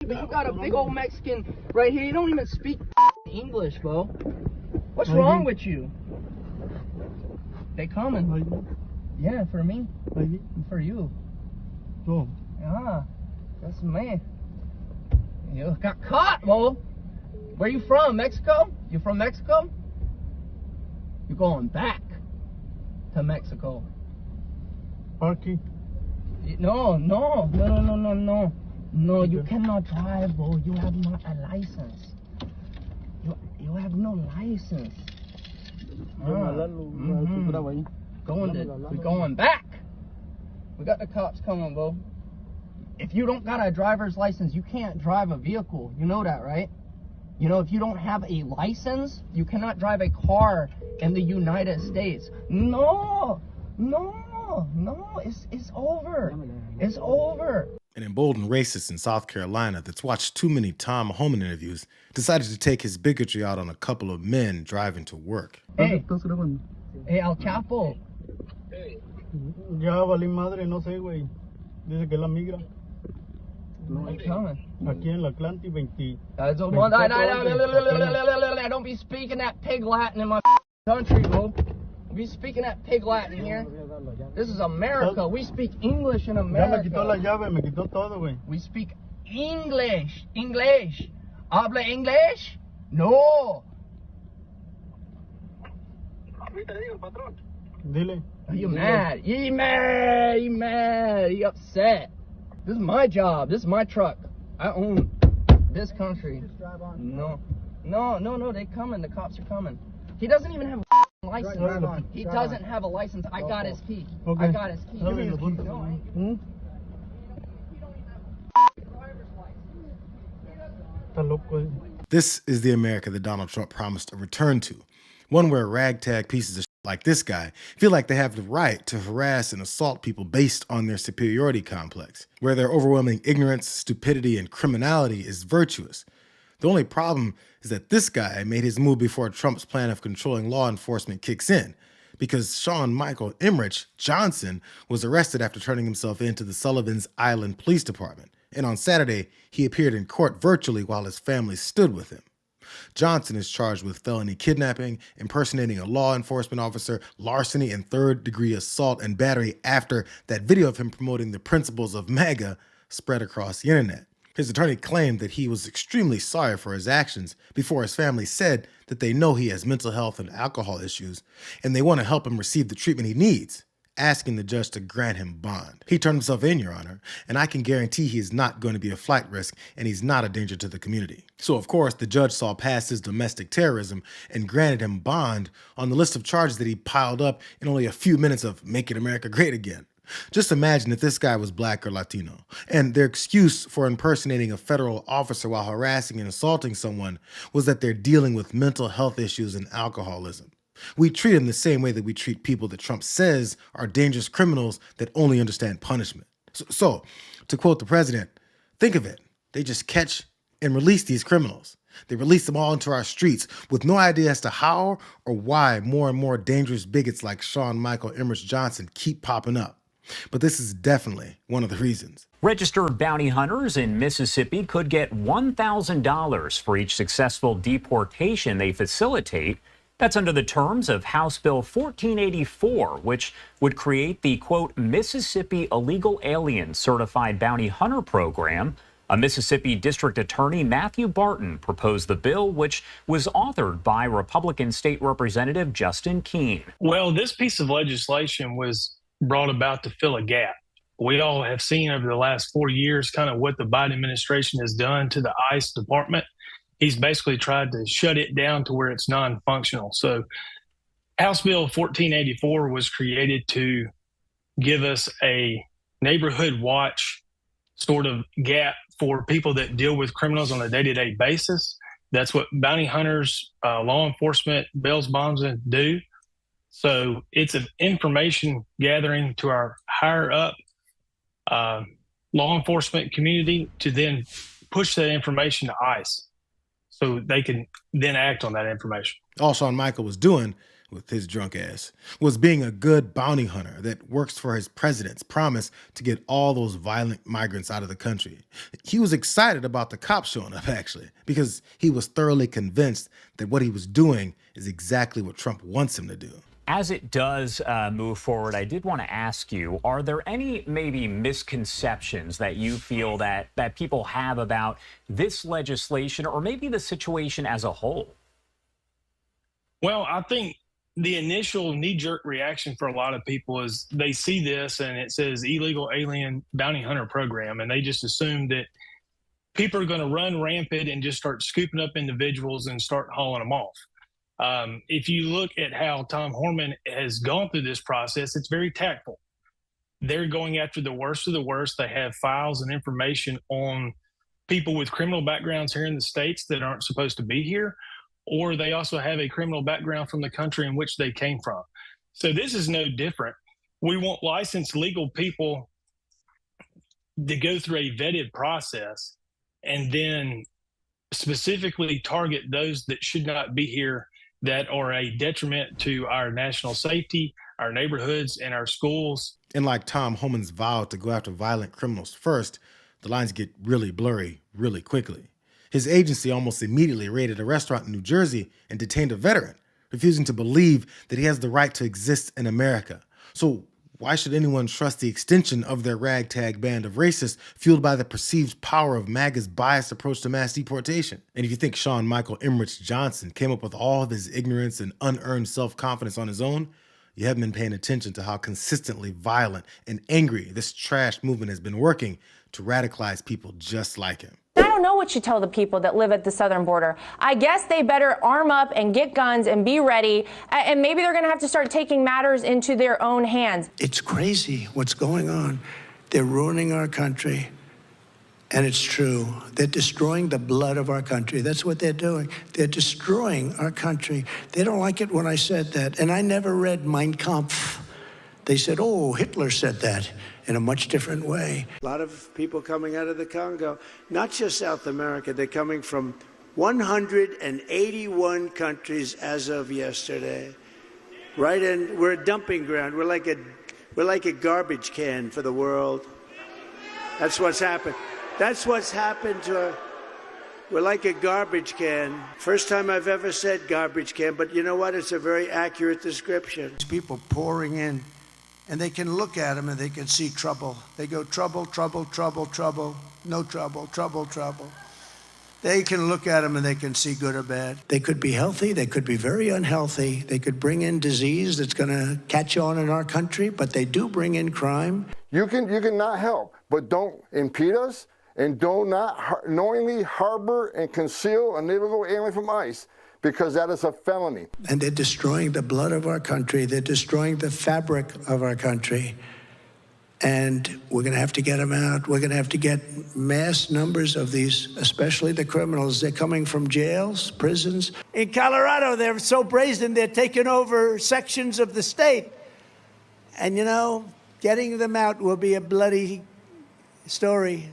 But you got a big old Mexican right here. You don't even speak English, bro. What's wrong with you? They coming. Yeah, for me. For you. Oh. Ah, that's me. You got caught, bro. Where you from? Mexico? You from Mexico? You're going back to Mexico. Parky. No, you cannot drive, bro. You have not a license. You have no license. We're going back. We got the cops coming, bro. If you don't got a driver's license, you can't drive a vehicle. You know that, right? You know, if you don't have a license, you cannot drive a car in the United States. No, it's over. It's over. An emboldened racist in South Carolina that's watched too many Tom Homan interviews decided to take his bigotry out on a couple of men driving to work. Hey, Al Chapo. Ya valí madre, no sé, güey. Dice que la migra. No, Aquí en la Atlantic 20. Don't be speaking that pig Latin in my country, bro. Be speaking that pig Latin here. This is America. We speak English in America. Ya me quitó la llave, me quitó todo, güey. We speak English. English. Habla English? No. Dile. Are you mad? You mad. You upset. This is my job. This is my truck. I own this country. No. They coming. The cops are coming. He doesn't even have a license. He doesn't have a license. I got his key. Okay. I got his key. Give me his key. No, I ain't. Hmm? Está loco, eh. This is the America that Donald Trump promised a return to. One where ragtag pieces of shit like this guy feel like they have the right to harass and assault people based on their superiority complex, where their overwhelming ignorance, stupidity, and criminality is virtuous. The only problem is that this guy made his move before Trump's plan of controlling law enforcement kicks in, because Sean Michael Emmerich Johnson was arrested after turning himself in to the Sullivan's Island Police Department, and on Saturday, he appeared in court virtually while his family stood with him. Johnson is charged with felony kidnapping, impersonating a law enforcement officer, larceny, and third-degree assault and battery after that video of him promoting the principles of MAGA spread across the internet. His attorney claimed that he was extremely sorry for his actions before his family said that they know he has mental health and alcohol issues, and they want to help him receive the treatment he needs, asking the judge to grant him bond. He turned himself in, Your Honor, and I can guarantee he is not going to be a flight risk and he's not a danger to the community. So of course, the judge saw past his domestic terrorism and granted him bond on the list of charges that he piled up in only a few minutes of making America great again. Just imagine if this guy was black or Latino, and their excuse for impersonating a federal officer while harassing and assaulting someone was that they're dealing with mental health issues and alcoholism. We treat them the same way that we treat people that Trump says are dangerous criminals that only understand punishment. So, to quote the president, think of it. They just catch and release these criminals. They release them all into our streets with no idea as to how or why more and more dangerous bigots like Sean Michael Emmerich Johnson keep popping up. But this is definitely one of the reasons. Registered bounty hunters in Mississippi could get $1,000 for each successful deportation they facilitate. That's under the terms of House Bill 1484, which would create the, quote, Mississippi Illegal Alien Certified Bounty Hunter Program. A Mississippi District Attorney, Matthew Barton, proposed the bill, which was authored by Republican State Representative Justin Keene. Well, this piece of legislation was brought about to fill a gap. We all have seen over the last 4 years kind of what the Biden administration has done to the ICE department. He's basically tried to shut it down to where it's non-functional. So House Bill 1484 was created to give us a neighborhood watch sort of gap for people that deal with criminals on a day-to-day basis. That's what bounty hunters, law enforcement, bails bondsmen do. So it's an information gathering to our higher up law enforcement community to then push that information to ICE so they can then act on that information. All Sean Michael was doing with his drunk ass, was being a good bounty hunter that works for his president's promise to get all those violent migrants out of the country. He was excited about the cops showing up, actually, because he was thoroughly convinced that what he was doing is exactly what Trump wants him to do. As it does move forward, I did want to ask you, are there any maybe misconceptions that you feel that people have about this legislation or maybe the situation as a whole? Well, I think the initial knee-jerk reaction for a lot of people is they see this and it says illegal alien bounty hunter program, and they just assume that people are going to run rampant and just start scooping up individuals and start hauling them off. If you look at how Tom Horman has gone through this process, it's very tactful. They're going after the worst of the worst. They have files and information on people with criminal backgrounds here in the States that aren't supposed to be here, or they also have a criminal background from the country in which they came from. So this is no different. We want licensed legal people to go through a vetted process and then specifically target those that should not be here, that are a detriment to our national safety, our neighborhoods, and our schools. And like Tom Homan's vow to go after violent criminals first, the lines get really blurry really quickly. His agency almost immediately raided a restaurant in New Jersey and detained a veteran, refusing to believe that he has the right to exist in America. So why should anyone trust the extension of their ragtag band of racists fueled by the perceived power of MAGA's biased approach to mass deportation? And if you think Sean Michael Emmerich Johnson came up with all of his ignorance and unearned self-confidence on his own, you haven't been paying attention to how consistently violent and angry this trash movement has been working to radicalize people just like him. I don't know what you tell the people that live at the southern border. I guess they better arm up and get guns and be ready, and maybe they're going to have to start taking matters into their own hands. It's crazy what's going on. They're ruining our country, and it's true. They're destroying the blood of our country. That's what they're doing. They're destroying our country. They don't like it when I said that, and I never read Mein Kampf. They said, oh, Hitler said that in a much different way. A lot of people coming out of the Congo, not just South America, they're coming from 181 countries as of yesterday. Right, and we're a dumping ground. We're like a garbage can for the world. That's what's happened. That's what's happened to we're like a garbage can. First time I've ever said garbage can, but you know what? It's a very accurate description. People pouring in, and they can look at them and they can see trouble. They go trouble, trouble, trouble, trouble, no trouble, trouble, trouble. They can look at them and they can see good or bad. They could be healthy, they could be very unhealthy. They could bring in disease that's gonna catch on in our country, but they do bring in crime. You can not help, but don't impede us, and do not knowingly harbor and conceal an illegal alien from ICE, because that is a felony. And they're destroying the blood of our country. They're destroying the fabric of our country. And we're going to have to get them out. We're going to have to get mass numbers of these, especially the criminals. They're coming from jails, prisons. In Colorado, they're so brazen, they're taking over sections of the state. And, you know, getting them out will be a bloody story.